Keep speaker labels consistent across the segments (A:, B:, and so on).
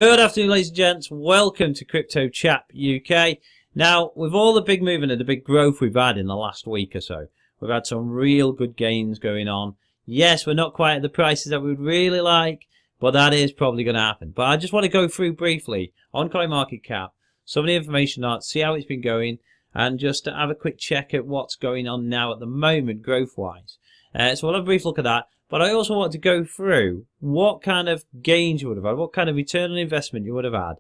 A: Good afternoon, ladies and gents. Welcome to Crypto Chat UK. Now, with all the big movement and the big growth we've had in the last week or so, we've had some real good gains going on. Yes, we're not quite at the prices that we would really like, but that is probably going to happen. But I just want to go through briefly on CoinMarketCap some of the information on it, see how it's been going, and just to have a quick check at what's going on now at the moment, growth-wise. So we'll have a brief look at that. But I also want to go through what kind of gains you would have had, what kind of return on investment you would have had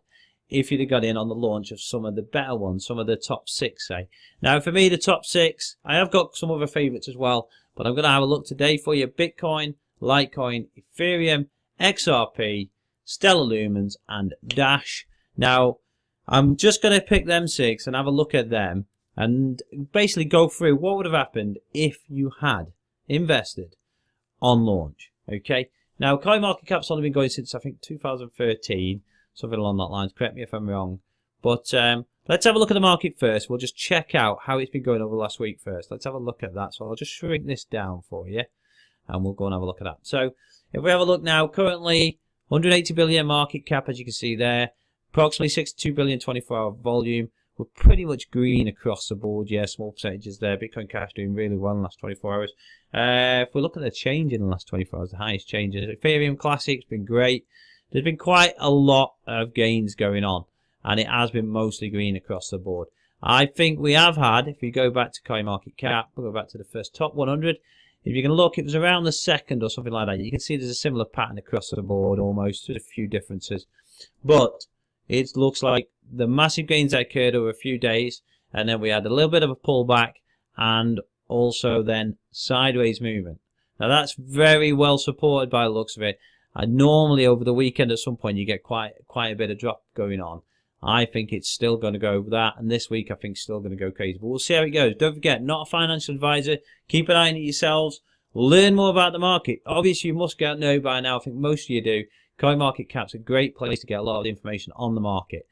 A: if you'd have got in on the launch of some of the better ones, some of the top 6, say. Now, for me, the top 6, I have got some other favourites as well, but I'm going to have a look today for you. Bitcoin, Litecoin, Ethereum, XRP, Stellar Lumens, and Dash. Now, I'm just going to pick them 6 and have a look at them and basically go through what would have happened if you had invested on launch. Okay, now CoinMarketCap's only been going since I think 2013, something along that lines. Correct me if I'm wrong, but let's have a look at the market first. We'll just check out how it's been going over the last week first. Let's have a look at that. So I'll just shrink this down for you, and we'll go and have a look at that. So if we have a look now, currently 180 billion market cap, as you can see there, approximately 62 billion 24-hour volume. We're pretty much green across the board. Yeah, small percentages there. Bitcoin Cash doing really well in the last 24 hours. If we look at the change in the last 24 hours, the highest changes. Ethereum Classic's been great. There's been quite a lot of gains going on, and it has been mostly green across the board. I think we have had, if you go back to CoinMarketCap, we'll go back to the first top 100. If you can look, it was around the second or something like that. You can see there's a similar pattern across the board almost, with a few differences. But it looks like the massive gains that occurred over a few days, and then we had a little bit of a pullback, and also then sideways movement. Now that's very well supported by the looks of it. And normally over the weekend at some point you get quite a bit of drop going on. I think it's still going to go over that, and this week I think it's still going to go crazy. But we'll see how it goes. Don't forget, not a financial advisor. Keep an eye on it yourselves. Learn more about the market. Obviously you must know by now. I think most of you do. CoinMarketCap's a great place to get a lot of information on the market.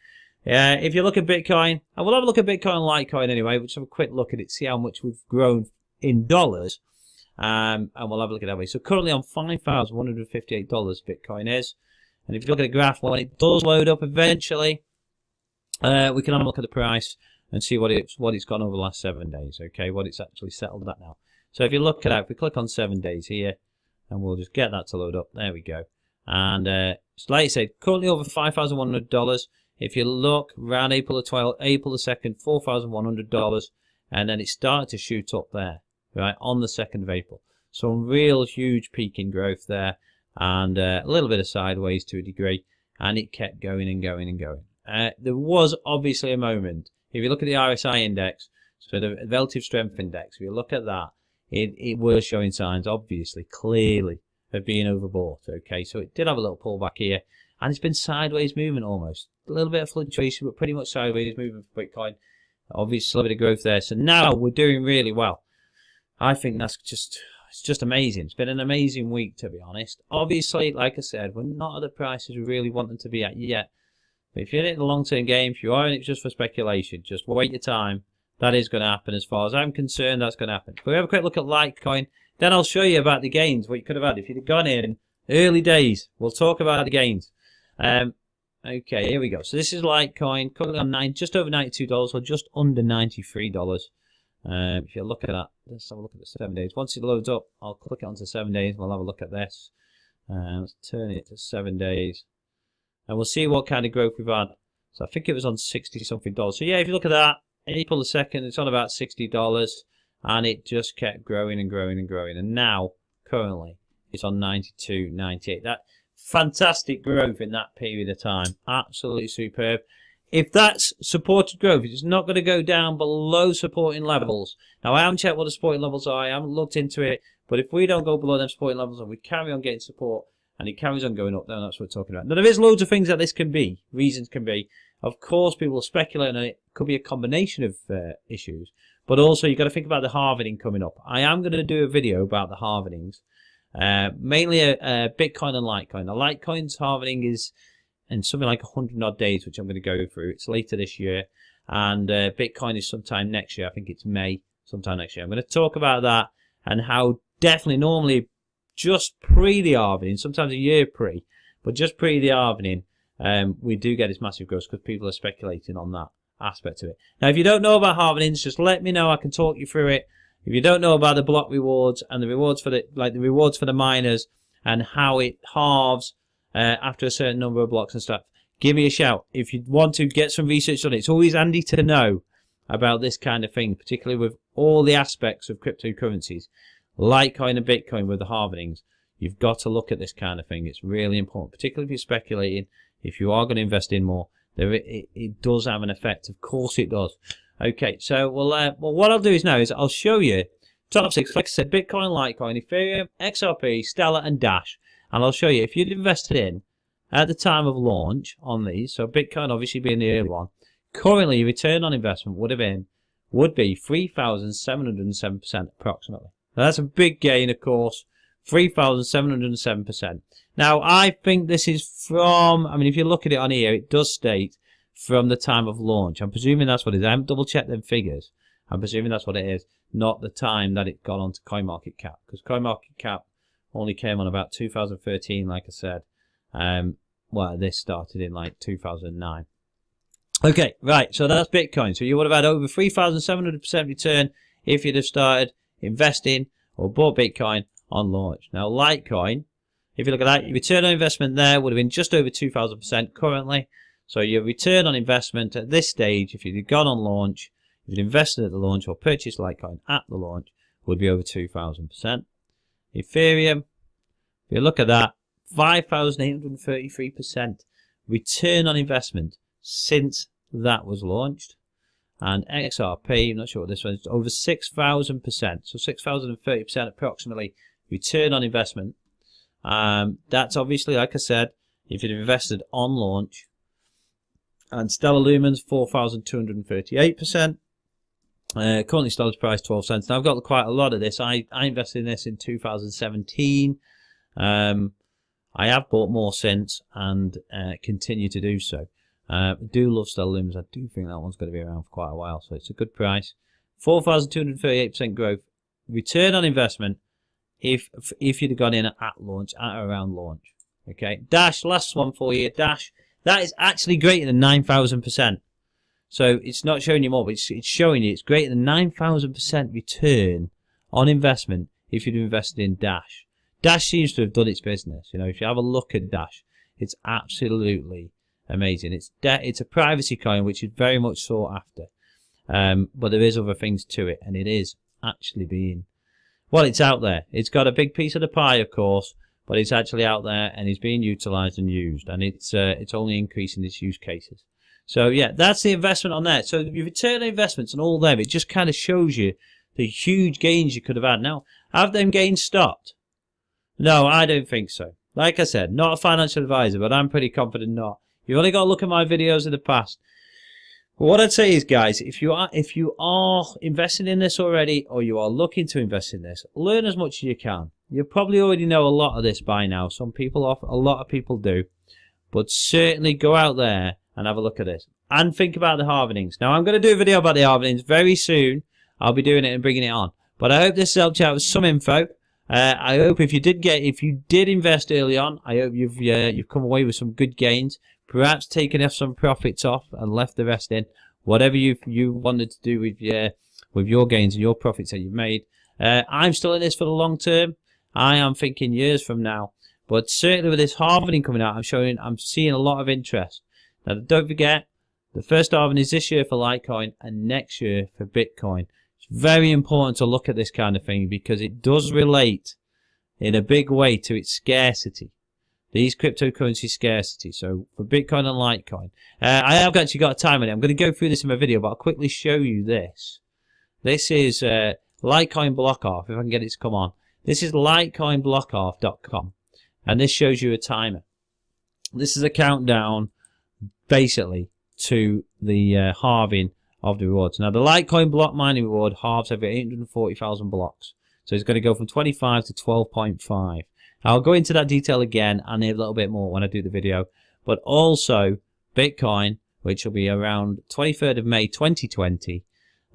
A: If you look at Bitcoin, and we'll have a look at Bitcoin and Litecoin anyway, we'll just have a quick look at it, see how much we've grown in dollars, and we'll have a look at that way. So currently on $5,158 Bitcoin is, and if you look at the graph, when it does load up eventually, we can have a look at the price and see what it's gone over the last 7 days, okay, what it's actually settled at now. So if you look at that, if we click on 7 days here, and we'll just get that to load up, there we go. And like I said, currently over $5,100. If you look around April the 12th, April the 2nd, $4,100, and then it started to shoot up there, right, on the 2nd of April. Some real huge peak in growth there, and a little bit of sideways to a degree, and it kept going and going and going. There was obviously a moment, if you look at the RSI index, so the relative strength index, if you look at that, it was showing signs, obviously, clearly, of being overbought, okay, so it did have a little pullback here, and it's been sideways movement almost. A little bit of fluctuation, but pretty much sideways movement for Bitcoin. Obviously, a little bit of growth there. So now we're doing really well. I think that's it's just amazing. It's been an amazing week, to be honest. Obviously, like I said, we're not at the prices we really want them to be at yet. But if you're in the long-term game, if you are in it just for speculation, just wait your time. That is going to happen. As far as I'm concerned, that's going to happen. But we have a quick look at Litecoin. Then I'll show you about the gains, what you could have had if you'd have gone in early days. We'll talk about the gains. Okay, here we go. So this is Litecoin, currently on just over $92, or just under $93. If you look at that, let's have a look at the 7 days. Once it loads up, I'll click it onto 7 days. We'll have a look at this. Let's turn it to 7 days, and we'll see what kind of growth we've had. So I think it was on $60-something. So yeah, if you look at that, April the 2nd, it's on about $60, and it just kept growing and growing and growing. And now, currently, it's on 92, 98. That fantastic growth in that period of time. Absolutely superb. If that's supported growth, it's not going to go down below supporting levels. Now, I haven't checked what the supporting levels are. I haven't looked into it. But if we don't go below them supporting levels and we carry on getting support and it carries on going up, then that's what we're talking about. Now, there is loads of things that this can be. Reasons can be. Of course, people will speculate on it. It could be a combination of issues. But also, you've got to think about the halvening coming up. I am going to do a video about the halvenings. Mainly Bitcoin and Litecoin. Now, Litecoin's halvening is in something like 100 odd days, which I'm going to go through. It's later this year, and Bitcoin is sometime next year. I think it's May, sometime next year. I'm going to talk about that and how definitely normally just pre the halvening, sometimes a year pre, but just pre the halvening, we do get this massive growth because people are speculating on that aspect of it. Now, if you don't know about halvings, just let me know. I can talk you through it. If you don't know about the block rewards and the rewards for the rewards for the miners and how it halves after a certain number of blocks and stuff, give me a shout. If you want to get some research on it, it's always handy to know about this kind of thing, particularly with all the aspects of cryptocurrencies, Litecoin and Bitcoin with the halvings. You've got to look at this kind of thing. It's really important, particularly if you're speculating. If you are going to invest in more, it does have an effect. Of course it does. Okay, so well, what I'll do is now is I'll show you top 6, like I said, Bitcoin, Litecoin, Ethereum, XRP, Stellar, and Dash. And I'll show you if you'd invested in at the time of launch on these, so Bitcoin obviously being the early one, currently your return on investment would be 3,707% approximately. Now that's a big gain, of course, 3,707%. Now I think this is from, I mean, if you look at it on here, it does state from the time of launch. I'm presuming that's what it is. I haven't double checked them figures. I'm presuming that's what it is, not the time that it got onto CoinMarketCap, because CoinMarketCap only came on about 2013, like I said. Well, this started in like 2009. Okay, right, so that's Bitcoin. So you would have had over 3,700% return if you'd have started investing or bought Bitcoin on launch. Now, Litecoin, if you look at that, your return on investment there would have been just over 2,000% currently. So your return on investment at this stage, if you'd gone on launch, if you'd invested at the launch or purchased Litecoin at the launch, would be over 2,000%. Ethereum, if you look at that, 5,833% return on investment since that was launched. And XRP, I'm not sure what this one is, over 6,000%, so 6,030% approximately return on investment. That's obviously, like I said, if you'd invested on launch. And Stellar Lumens, 4,238%. Currently Stellar's price 12 cents. Now I've got quite a lot of this. I invested in this in 2017. I have bought more since and continue to do so. I do love Stellar Lumens. I do think that one's going to be around for quite a while, so it's a good price. 4,238% growth. Return on investment if you'd have gone in at launch, at around launch. Okay, Dash, last one for you. Dash, that is actually greater than 9,000%. So it's not showing you more, but it's showing you it's greater than 9,000% return on investment if you'd invested in Dash. Dash seems to have done its business. You know, if you have a look at Dash, it's absolutely amazing. It's a privacy coin, which is very much sought after. But there is other things to it, and it is actually being, well, it's out there. It's got a big piece of the pie, of course, but it's actually out there and it's being utilized and used, and it's only increasing its use cases. So yeah, that's the investment on there. So your return on investments and all them, it just kind of shows you the huge gains you could have had. Now, have them gains stopped? No, I don't think so. Like I said, not a financial advisor, but I'm pretty confident not. You've only got to look at my videos in the past. But what I'd say is, guys, if you are investing in this already, or you are looking to invest in this, learn as much as you can. You probably already know a lot of this by now. A lot of people do. But certainly go out there and have a look at this. And think about the halvings. Now, I'm going to do a video about the halvings very soon. I'll be doing it and bringing it on. But I hope this helped you out with some info. I hope if you did invest early on, I hope you've come away with some good gains. Perhaps taken some profits off and left the rest in. Whatever you wanted to do with your gains and your profits that you've made. I'm still in this for the long term. I am thinking years from now. But certainly with this halving coming out, I'm seeing a lot of interest. Now, don't forget, the first halving is this year for Litecoin and next year for Bitcoin. It's very important to look at this kind of thing because it does relate in a big way to its scarcity. These cryptocurrency scarcity. So for Bitcoin and Litecoin, I have actually got a time on it. I'm going to go through this in my video, but I'll quickly show you this. This is Litecoin block off. If I can get it to come on. This is litecoinblockoff.com, and this shows you a timer. This is a countdown, basically, to the halving of the rewards. Now, the Litecoin block mining reward halves every 840,000 blocks. So it's going to go from 25 to 12.5. I'll go into that detail again and a little bit more when I do the video. But also, Bitcoin, which will be around 23rd of May 2020,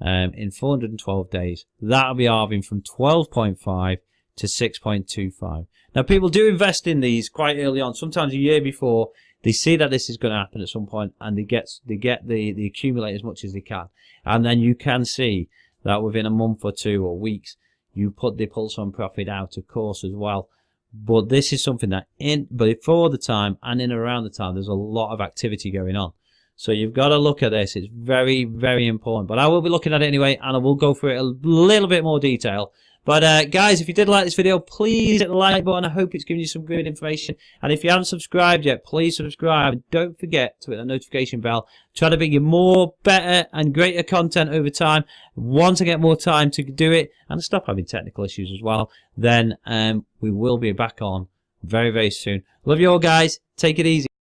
A: in 412 days, that'll be halving from 12.5 to 6.25. Now, people do invest in these quite early on, sometimes a year before They see that this is going to happen at some point, and they accumulate as much as they can. And then you can see that within a month or two or weeks, they pull some profit out, of course, as well. But this is something that before the time and in around the time, there's a lot of activity going on. So you've got to look at this. It's very, very important. But I will be looking at it anyway, and I will go through it a little bit more detail. But guys, if you did like this video, please hit the like button. I hope it's given you some good information. And if you haven't subscribed yet, please subscribe. And don't forget to hit the notification bell. Try to bring you more, better, and greater content over time. Once I get more time to do it and stop having technical issues as well, then we will be back on very, very soon. Love you all, guys. Take it easy.